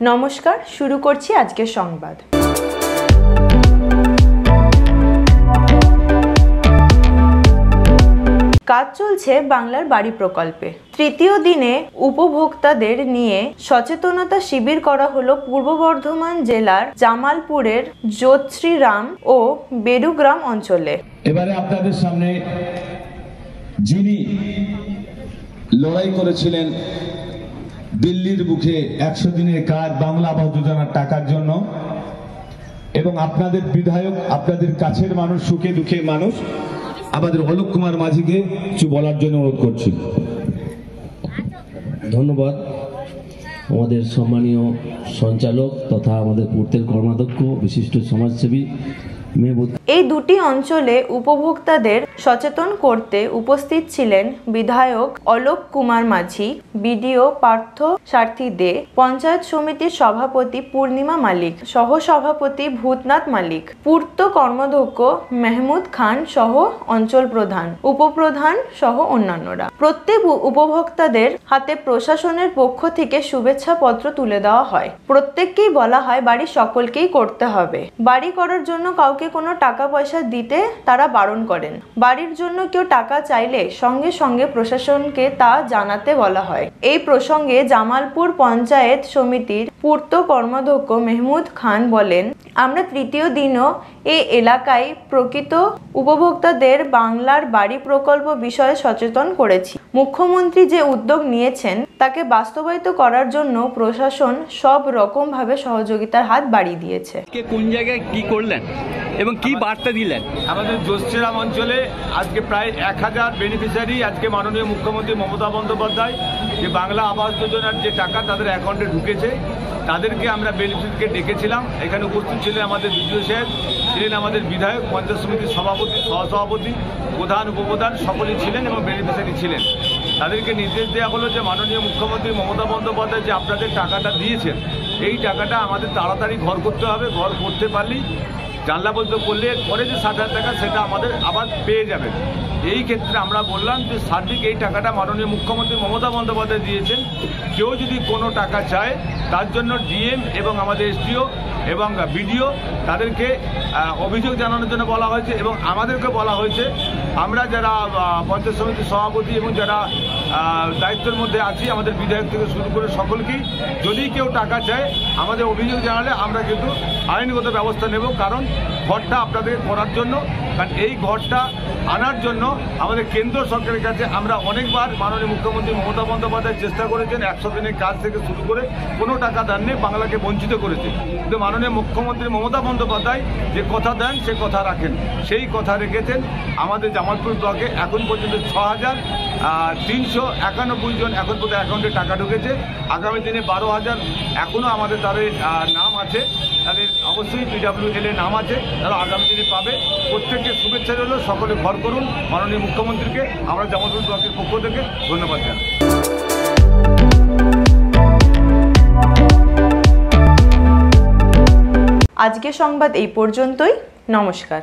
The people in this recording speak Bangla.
নমস্কার, শুরু করছি আজকের সংবাদ। কাজ চলছে বাংলার বাড়ি প্রকল্পে। তৃতীয় দিনে উপভোক্তাদের নিয়ে সচেতনতা শিবির করা হলো পূর্ব বর্ধমান জেলার জামালপুরের জ্যোতিশ্রীরাম ও বেরুগ্রাম অঞ্চলে। এবারে আপনাদের সামনে যিনি লড়াই করেছিলেন দিল্লির বুকে 100 দিনের কাজ বাংলা আবাস যোজনার টাকার জন্য, এবং আপনাদের বিধায়ক, আপনাদের কাছের মানুষ, সুখে দুঃখে মানুষ, আমাদের অলোক কুমার মাঝিকে কিছু বলার জন্য অনুরোধ করছি। ধন্যবাদ। আমাদের সম্মানীয় সঞ্চালক তথা আমাদের পূর্তের কর্মাধ্যক্ষ বিশিষ্ট সমাজসেবী এই দুটি অঞ্চলে উপভোক্তাদের সচেতন করতে উপস্থিত ছিলেন বিধায়ক অলোক কুমার মাঝি, বিডিও পার্থ সারথী দে, পঞ্চায়েত সমিতির সভাপতি পূর্ণিমা মালিক, সহ সভাপতি ভূতনাথ মালিক, পূর্ত কর্মাধ্যক্ষ মেহমুদ খান সহ অঞ্চল প্রধান, উপপ্রধান সহ অন্যান্যরা। প্রত্যেক উপভোক্তাদের হাতে প্রশাসনের পক্ষ থেকে শুভেচ্ছা পত্র তুলে দেওয়া হয়। প্রত্যেককেই বলা হয় বাড়ি সকলকেই করতে হবে। বাড়ি করার জন্য কাউকে কোনো টাকা পয়সা দিতে তারা বারণ করেন। বাড়ির জন্য কেউ টাকা চাইলে সঙ্গে সঙ্গে প্রশাসনকে তা জানাতে বলা হয়। এই প্রসঙ্গে জামালপুর পঞ্চায়েত সমিতির পূর্ত কর্মাধ্যক্ষ মেহমুদ খান বলেন, আমরা তৃতীয় দিনও এই এলাকায় প্রকৃত উপভোক্তাদের বাংলার বাড়ি প্রকল্প বিষয়ে সচেতন করেছি। মুখ্যমন্ত্রী যে উদ্যোগ নিয়েছেন তাকে বাস্তবায়িত করার জন্য প্রশাসন সব রকম ভাবে সহযোগিতার হাত বাড়িয়ে দিয়েছে। কোন জায়গায় কি করলেন এবং কি বার্তা দিলেন? আমাদের জ্যোতিশ্রীরাম অঞ্চলে আজকে প্রায় 1000 বেনিফিশিয়ারি আজকে মাননীয় মুখ্যমন্ত্রী মমতা বন্দ্যোপাধ্যায় যে বাংলা আবাস যোজনার যে টাকা তাদের অ্যাকাউন্টে ঢুকেছে, তাদেরকে আমরা বেনিফিটকে ডেকেছিলাম। এখানে উপস্থিত ছিলেন আমাদের বিডিও সাহেব, ছিলেন আমাদের বিধায়ক, পঞ্চায়েত সমিতির সভাপতি, সহসভাপতি, প্রধান, উপপ্রধান সকলেই ছিলেন এবং বেনিফিশিয়ারি ছিলেন। তাদেরকে নির্দেশ দেওয়া হলো যে মাননীয় মুখ্যমন্ত্রী মমতা বন্দ্যোপাধ্যায় যে আপনাদের টাকাটা দিয়েছেন, এই টাকাটা আমাদের তাড়াতাড়ি ঘর করতে হবে। ঘর করতে পারলেই জানলা বন্ধ করলে পরে যে 60,000 টাকা সেটা আমাদের আবার পেয়ে যাবেন। এই ক্ষেত্রে আমরা বললাম যে সার্বিক এই টাকাটা মাননীয় মুখ্যমন্ত্রী মমতা বন্দ্যোপাধ্যায় দিয়েছেন। কেউ যদি কোনো টাকা চায় তার জন্য ডিএম এবং আমাদের এসডিও এবং বিডিও তাদেরকে অভিযোগ জানানোর জন্য বলা হয়েছে, এবং আমাদেরকে বলা হয়েছে আমরা যারা পঞ্চায়েত সমিতির সভাপতি এবং যারা দায়িত্বের মধ্যে আছি, আমাদের বিধায়ক থেকে শুরু করে সকলকেই, যদি কেউ টাকা চায় আমাদের অভিযোগ জানালে আমরা কিন্তু আইনগত ব্যবস্থা নেব। কারণ ঘরটা আপনাদের করার জন্য, কারণ এই ঘরটা আনার জন্য আমাদের কেন্দ্র সরকারের কাছে আমরা অনেকবার মাননীয় মুখ্যমন্ত্রী মমতা বন্দ্যোপাধ্যায় চেষ্টা করেছেন। 100 দিনের কাজ থেকে শুরু করে কোনো টাকা দেননি, বাংলাকে বঞ্চিত করেছে। কিন্তু মাননীয় মুখ্যমন্ত্রী মমতা বন্দ্যোপাধ্যায় যে কথা দেন সে কথা রাখেন, সেই কথা রেখেছেন। আমাদের জামালপুর ব্লকে এখন পর্যন্ত 6391 জন এখন পর্যন্ত অ্যাকাউন্টে টাকা ঢুকেছে। আগামী দিনে 12,000 এখনও আমাদের তাদের নাম আছে, তাদের অবশ্যই PWL এর নাম আছে, তারা আগামী দিনে পাবে। প্রত্যেককে শুভেচ্ছা রইল, সকলে ঘর করুন। মাননীয় মুখ্যমন্ত্রীকে আমরা জামালপুর ব্লকের পক্ষ থেকে ধন্যবাদ জানাই। আজকের সংবাদ এই পর্যন্তই। নমস্কার।